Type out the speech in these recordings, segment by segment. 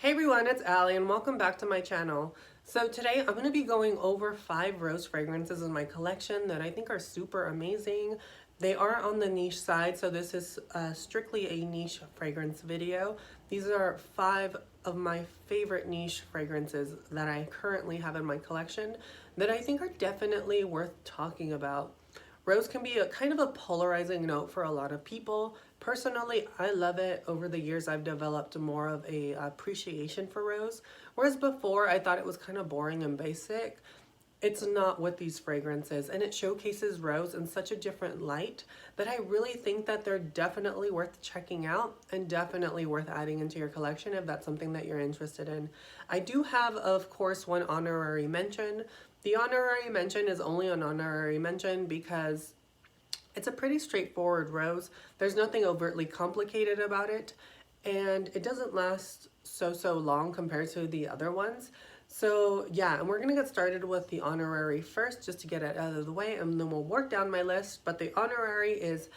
Hey everyone, it's Allie and welcome back to my channel. So today I'm going to be going over 5 rose fragrances in my collection that I think are super amazing. They are on the niche side, so this is strictly a niche fragrance video. These are 5 of my favorite niche fragrances that I currently have in my collection that I think are definitely worth talking about. Rose can be a kind of a polarizing note for a lot of people. Personally, I love it. Over the years, I've developed more of a appreciation for rose. Whereas before, I thought it was kind of boring and basic. It's not with these fragrances, and it showcases rose in such a different light that I really think that they're definitely worth checking out and definitely worth adding into your collection if that's something that you're interested in. I do have, of course, one honorary mention. The honorary mention is only an honorary mention because it's a pretty straightforward rose. There's nothing overtly complicated about it, and it doesn't last so long compared to the other ones. So yeah, and we're gonna get started with the honorary first just to get it out of the way, and then we'll work down my list. But the honorary is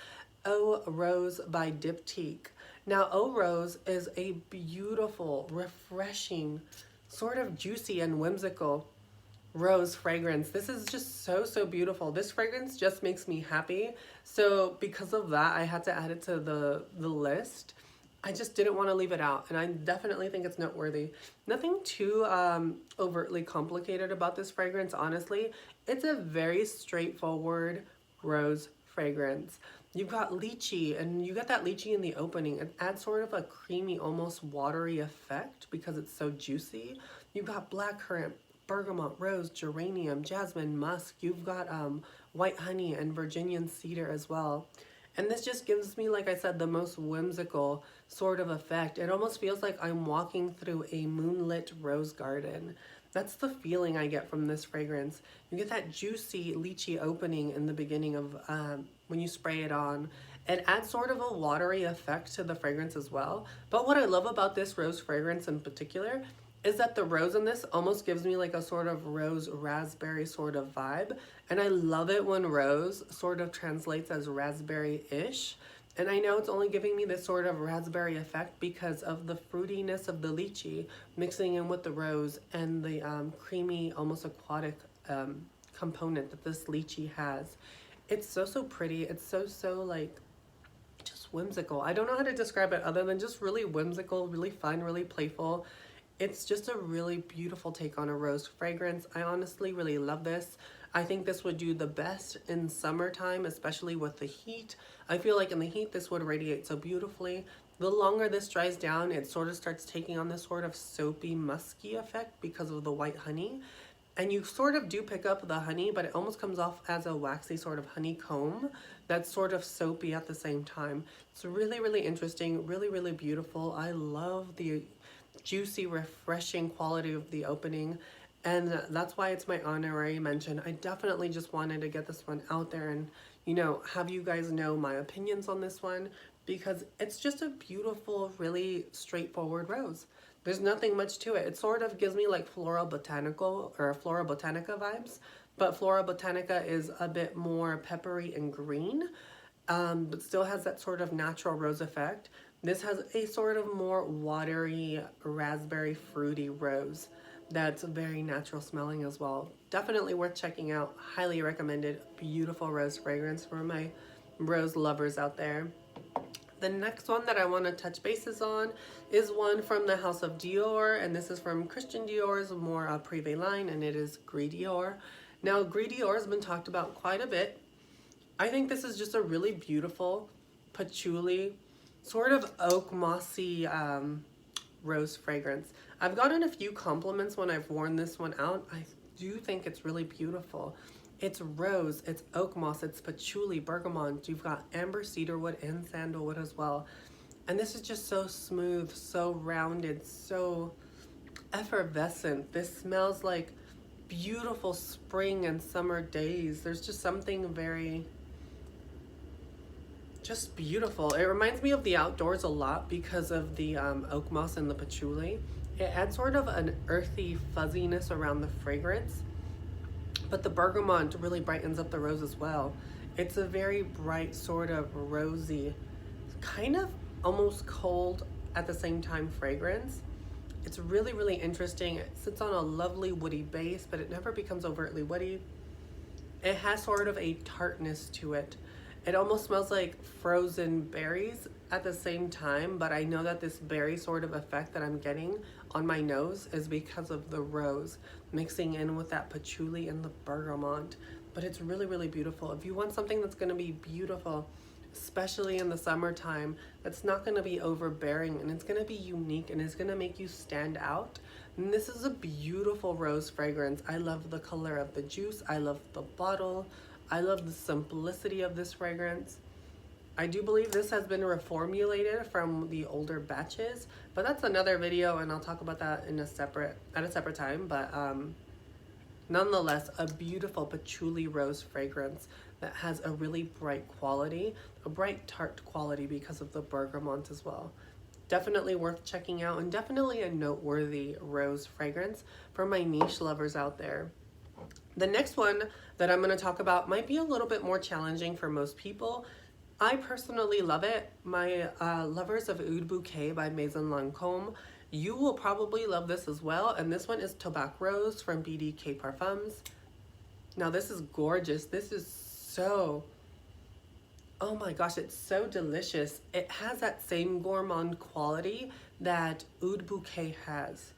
Eau Rose by Diptyque. Now, Eau Rose is a beautiful, refreshing, sort of juicy and whimsical rose fragrance. This is just so beautiful. This fragrance just makes me happy. So because of that, I had to add it to the list. I just didn't want to leave it out, and I definitely think it's noteworthy. Nothing too overtly complicated about this fragrance, honestly. It's a very straightforward rose fragrance. You've got lychee, and you get that lychee in the opening. It adds sort of a creamy, almost watery effect because it's so juicy. You've got blackcurrant, bergamot, rose, geranium, jasmine, musk. You've got white honey and Virginian cedar as well. And this just gives me, like I said, the most whimsical sort of effect. It almost feels like I'm walking through a moonlit rose garden. That's the feeling I get from this fragrance. You get that juicy lychee opening in the beginning of when you spray it on. It adds sort of a watery effect to the fragrance as well. But what I love about this rose fragrance in particular is that the rose in this almost gives me like a sort of rose raspberry sort of vibe. And I love it when rose sort of translates as raspberry-ish. And I know it's only giving me this sort of raspberry effect because of the fruitiness of the lychee mixing in with the rose and the creamy, almost aquatic component that this lychee has. It's so pretty. It's so like just whimsical. I don't know how to describe it other than just really whimsical, really fun, really playful. It's just a really beautiful take on a rose fragrance. I honestly really love this. I think this would do the best in summertime, especially with the heat. I feel like in the heat, this would radiate so beautifully. The longer this dries down, it sort of starts taking on this sort of soapy, musky effect because of the white honey. And you sort of do pick up the honey, but it almost comes off as a waxy sort of honeycomb that's sort of soapy at the same time. It's really interesting, really beautiful. I love the juicy, refreshing quality of the opening, and that's why it's my honorary mention. I definitely just wanted to get this one out there and, you know, have you guys know my opinions on this one because it's just a beautiful, really straightforward rose. There's nothing much to it. It sort of gives me like Flora Botanical or Flora Botanica vibes, but Flora Botanica is a bit more peppery and green, but still has that sort of natural rose effect. This has a sort of more watery, raspberry, fruity rose that's very natural smelling as well. Definitely worth checking out. Highly recommended. Beautiful rose fragrance for my rose lovers out there. The next one that I want to touch bases on is one from the House of Dior, and this is from Christian Dior's more privé line, and it is Gris Dior. Now, Gris Dior has been talked about quite a bit. I think this is just a really beautiful patchouli, sort of oak mossy rose fragrance. I've gotten a few compliments when I've worn this one out. I do think it's really beautiful. It's rose, it's oak moss, it's patchouli, bergamot. You've got amber cedarwood and sandalwood as well. And this is just so smooth, so rounded, so effervescent. This smells like beautiful spring and summer days. There's just something very just beautiful. It reminds me of the outdoors a lot because of the oak moss and the patchouli. It adds sort of an earthy fuzziness around the fragrance, but the bergamot really brightens up the rose as well. It's a very bright sort of rosy, kind of almost cold at the same time fragrance. It's really, really interesting. It sits on a lovely woody base, but it never becomes overtly woody. It has sort of a tartness to it. It almost smells like frozen berries at the same time, but I know that this berry sort of effect that I'm getting on my nose is because of the rose mixing in with that patchouli and the bergamot. But it's really, really beautiful. If you want something that's going to be beautiful, especially in the summertime, that's not going to be overbearing and it's going to be unique and it's going to make you stand out. And this is a beautiful rose fragrance. I love the color of the juice. I love the bottle. I love the simplicity of this fragrance. I do believe this has been reformulated from the older batches, but that's another video and I'll talk about that in at a separate time. But nonetheless, a beautiful patchouli rose fragrance that has a really bright quality, a bright tart quality because of the bergamot as well. Definitely worth checking out and definitely a noteworthy rose fragrance for my niche lovers out there. The next one that I'm going to talk about might be a little bit more challenging for most people. I personally love it. My lovers of Oud Bouquet by Maison Lancôme, you will probably love this as well. And this one is Tobac Rose from BDK Parfums. Now this is gorgeous. This is so, oh my gosh, it's so delicious. It has that same gourmand quality that Oud Bouquet has.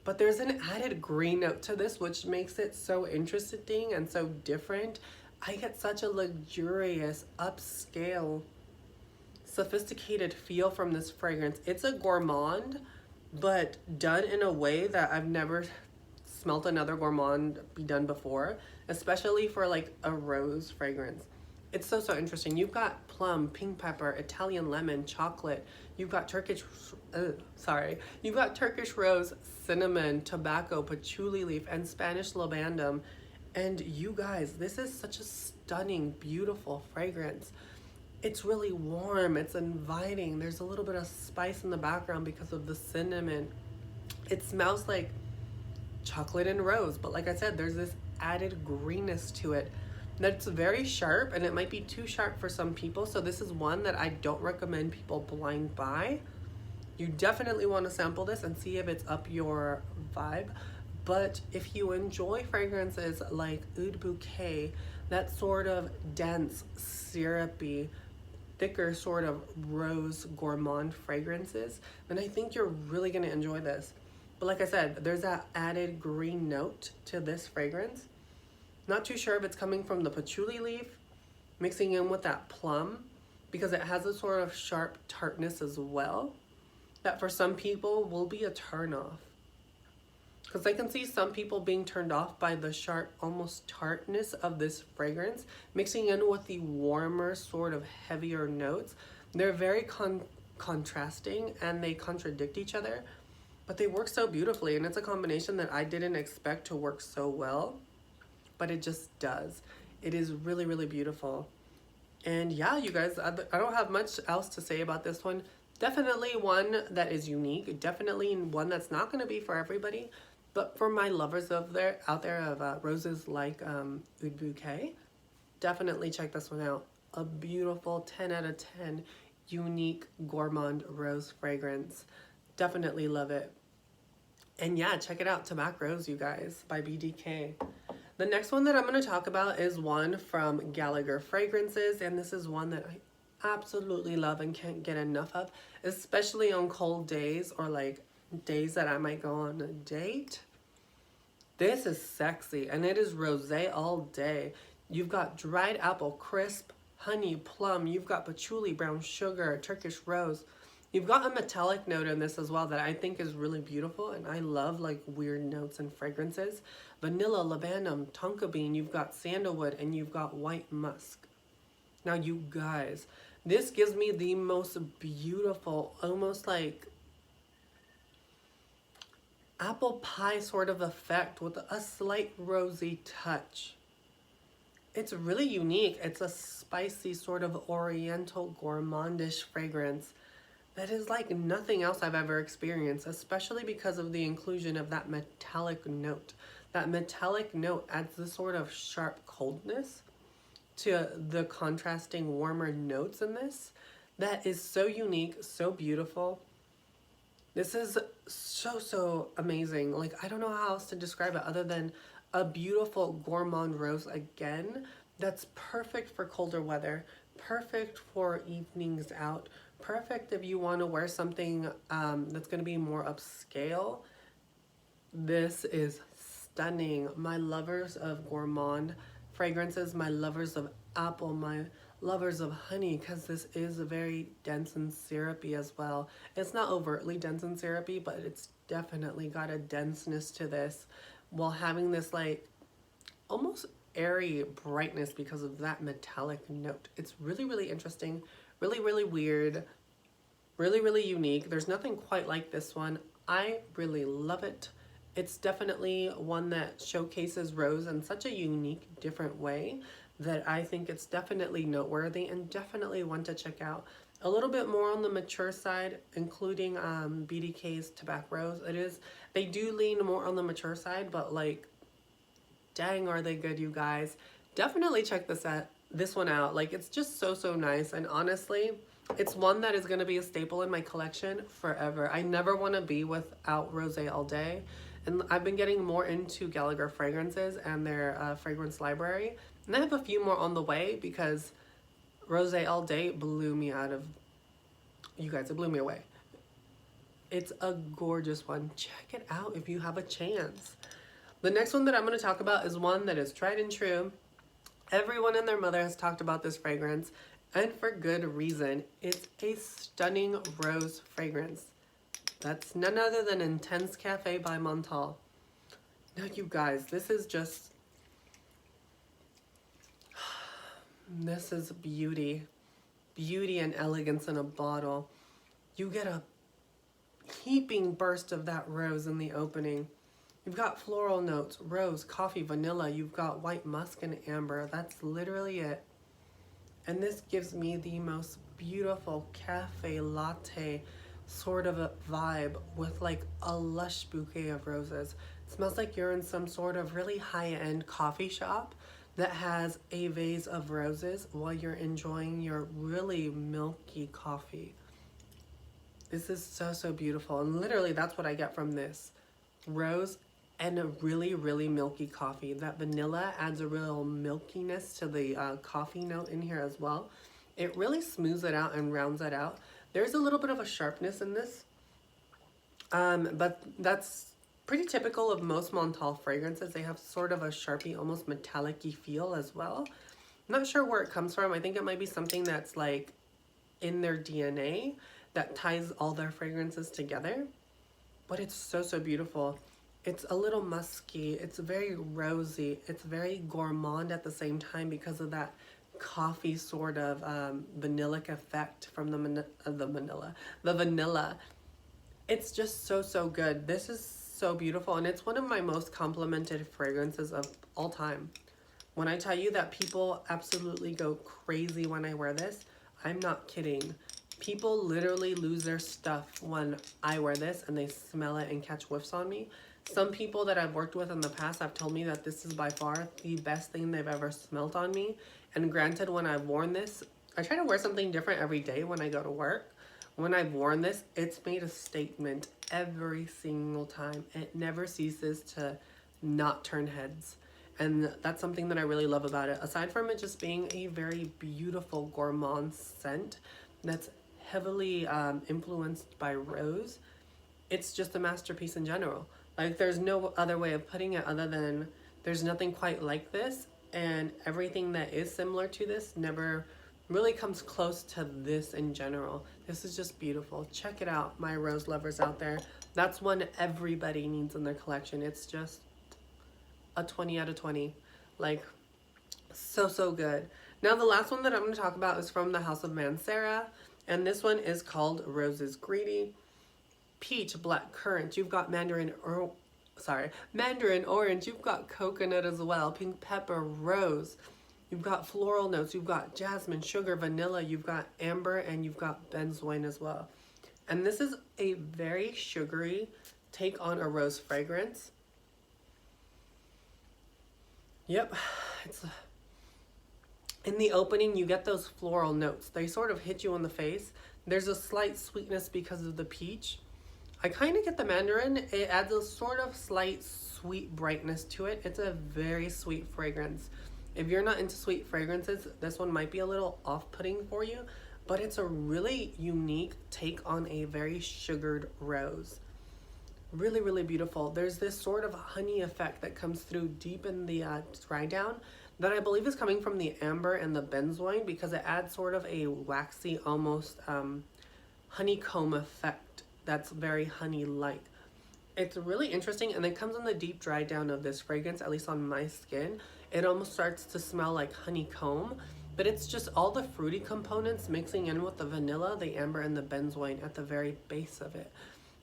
But there's an added green note to this, which makes it so interesting and so different. I get such a luxurious, upscale, sophisticated feel from this fragrance. It's a gourmand, but done in a way that I've never smelt another gourmand be done before, especially for like a rose fragrance. It's so, so interesting. You've got plum, pink pepper, Italian lemon, chocolate. You've got Turkish rose, cinnamon, tobacco, patchouli leaf, and Spanish labandum. And you guys, this is such a stunning, beautiful fragrance. It's really warm, it's inviting. There's a little bit of spice in the background because of the cinnamon. It smells like chocolate and rose, but like I said, there's this added greenness to it that's very sharp, and it might be too sharp for some people. So this is one that I don't recommend people blind buy. You definitely want to sample this and see if it's up your vibe. But if you enjoy fragrances like Oud Bouquet, that sort of dense, syrupy, thicker sort of rose gourmand fragrances, then I think you're really going to enjoy this. But like I said, there's that added green note to this fragrance. Not too sure if it's coming from the patchouli leaf, mixing in with that plum, because it has a sort of sharp tartness as well, that for some people will be a turn off. Because I can see some people being turned off by the sharp, almost tartness of this fragrance, mixing in with the warmer, sort of heavier notes. They're very contrasting and they contradict each other, but they work so beautifully. And it's a combination that I didn't expect to work so well, but it just does. It is really, really beautiful. And yeah, you guys, I don't have much else to say about this one. Definitely one that is unique. Definitely one that's not going to be for everybody. But for my lovers out there of roses like Oud Bouquet, definitely check this one out. A beautiful 10 out of 10 unique gourmand rose fragrance. Definitely love it. And yeah, check it out, Tobac Rose, you guys, by BDK. The next one that I'm going to talk about is one from Gallagher Fragrances, and this is one that I absolutely love and can't get enough of, especially on cold days or like days that I might go on a date. This is sexy, and it is rosé all day. You've got dried apple, crisp, honey, plum. You've got patchouli, brown sugar, Turkish rose. You've got a metallic note in this as well that I think is really beautiful, and I love like weird notes and fragrances. Vanilla, labandum, tonka bean. You've got sandalwood, and you've got white musk. Now, you guys, this gives me the most beautiful, almost like apple pie sort of effect with a slight rosy touch. It's really unique. It's a spicy sort of oriental gourmandish fragrance that is like nothing else I've ever experienced, especially because of the inclusion of that metallic note. That metallic note adds this sort of sharp coldness to the contrasting warmer notes in this that is so unique, so beautiful. This is so amazing. Like, I don't know how else to describe it other than a beautiful gourmand rose again. That's perfect for colder weather, perfect for evenings out, perfect if you want to wear something that's going to be more upscale. This is stunning. My lovers of gourmand fragrances, my lovers of apple, my lovers of honey, because this is very dense and syrupy as well. It's not overtly dense and syrupy, but it's definitely got a denseness to this while having this like almost airy brightness because of that metallic note. It's really interesting, really weird, really unique. There's nothing quite like this one. I really love it. It's definitely one that showcases rose in such a unique, different way that I think it's definitely noteworthy and definitely one to check out. A little bit more on the mature side, including BDK's Tobacco Rose. They do lean more on the mature side, but like, dang, are they good, you guys. Definitely check this one out. Like, it's just so nice, and honestly, it's one that is going to be a staple in my collection forever. I never want to be without Rosé All Day, and I've been getting more into Gallagher fragrances and their fragrance library, and I have a few more on the way because Rosé All Day blew me out of, you guys, it blew me away. It's a gorgeous one. Check it out if you have a chance. The next one that I'm going to talk about is one that is tried and true. Everyone and their mother has talked about this fragrance, and for good reason. It's a stunning rose fragrance. That's none other than Intense Cafe by Montal. Now, you guys, this is just... this is beauty. Beauty and elegance in a bottle. You get a heaping burst of that rose in the opening. You've got floral notes, rose, coffee, vanilla. You've got white musk and amber. That's literally it. And this gives me the most beautiful cafe latte sort of a vibe with like a lush bouquet of roses. It smells like you're in some sort of really high-end coffee shop that has a vase of roses while you're enjoying your really milky coffee. This is so beautiful, and literally that's what I get from this. Rose and a really milky coffee. That vanilla adds a real milkiness to the coffee note in here as well. It really smooths it out and rounds it out. There's a little bit of a sharpness in this, but that's pretty typical of most Montal fragrances. They have sort of a sharpy, almost metallic-y feel as well. I'm not sure where it comes from. I think it might be something that's like in their DNA that ties all their fragrances together. But it's so beautiful. It's a little musky. It's very rosy. It's very gourmand at the same time because of that coffee sort of vanillic effect from the vanilla. It's just so good. This is so beautiful, and it's one of my most complimented fragrances of all time. When I tell you that people absolutely go crazy when I wear this, I'm not kidding. People literally lose their stuff when I wear this and they smell it and catch whiffs on me. Some people that I've worked with in the past have told me that this is by far the best thing they've ever smelled on me. And granted, when I've worn this, I try to wear something different every day when I go to work. When I've worn this, it's made a statement every single time. It never ceases to not turn heads. And that's something that I really love about it. Aside from it just being a very beautiful gourmand scent that's heavily influenced by rose, it's just a masterpiece in general. Like, there's no other way of putting it other than there's nothing quite like this, and everything that is similar to this never really comes close to this in general. This is just beautiful. Check it out, my rose lovers out there. That's one everybody needs in their collection. It's just a 20 out of 20. Like, so good. Now, the last one that I'm going to talk about is from the House of Mancera, and this one is called Roses Greedy. Peach, black currant, you've got mandarin orange, you've got coconut as well, pink pepper, rose, you've got floral notes, you've got jasmine, sugar, vanilla, you've got amber, and you've got benzoin as well. And this is a very sugary take on a rose fragrance. Yep, it's in the opening you get those floral notes. They sort of hit you in the face. There's a slight sweetness because of the peach. I kind of get the mandarin. It adds a sort of slight sweet brightness to it. It's a very sweet fragrance. If you're not into sweet fragrances, this one might be a little off-putting for you, but it's a really unique take on a very sugared rose. Really, really beautiful. There's this sort of honey effect that comes through deep in the dry down that I believe is coming from the amber and the benzoin, because it adds sort of a waxy, almost honeycomb effect that's very honey-like. It's really interesting, and it comes on the deep dry down of this fragrance, at least on my skin. It almost starts to smell like honeycomb, but it's just all the fruity components mixing in with the vanilla, the amber, and the benzoin at the very base of it.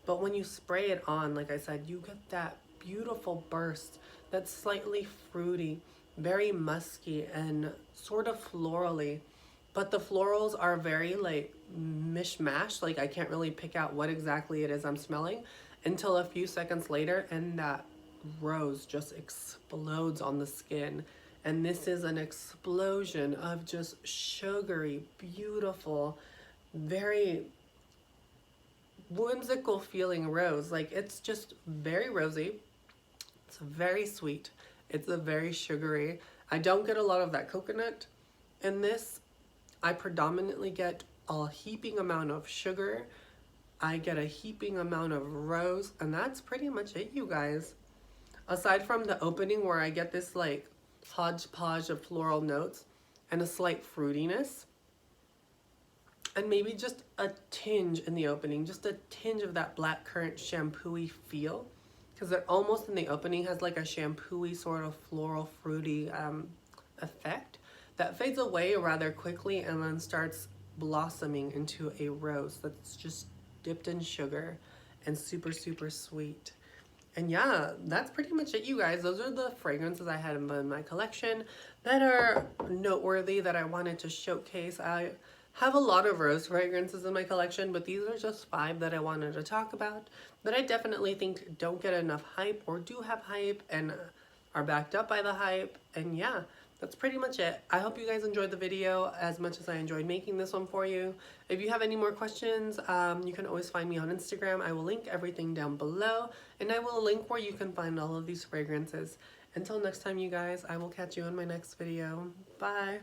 But when you spray it on, like I said, you get that beautiful burst that's slightly fruity, very musky, and sort of florally. But the florals are very like mishmash, like I can't really pick out what exactly it is I'm smelling until a few seconds later, and that rose just explodes on the skin. And this is an explosion of just sugary, beautiful, very whimsical feeling rose. Like, it's just very rosy, it's very sweet, it's a very sugary. I don't get a lot of that coconut in this. I predominantly get a heaping amount of sugar. I get a heaping amount of rose, and that's pretty much it, you guys. Aside from the opening where I get this like hodgepodge of floral notes and a slight fruitiness, and maybe just a tinge in the opening, just a tinge of that blackcurrant shampoo-y feel, because it almost in the opening has like a shampoo-y sort of floral fruity effect that fades away rather quickly and then starts blossoming into a rose that's just dipped in sugar and super, super sweet. And yeah, that's pretty much it, you guys. Those are the fragrances I had in my collection that are noteworthy that I wanted to showcase. I have a lot of rose fragrances in my collection, but these are just 5 that I wanted to talk about that I definitely think don't get enough hype, or do have hype and are backed up by the hype. And yeah, that's pretty much it. I hope you guys enjoyed the video as much as I enjoyed making this one for you. If you have any more questions, you can always find me on Instagram. I will link everything down below, and I will link where you can find all of these fragrances. Until next time, you guys, I will catch you in my next video. Bye.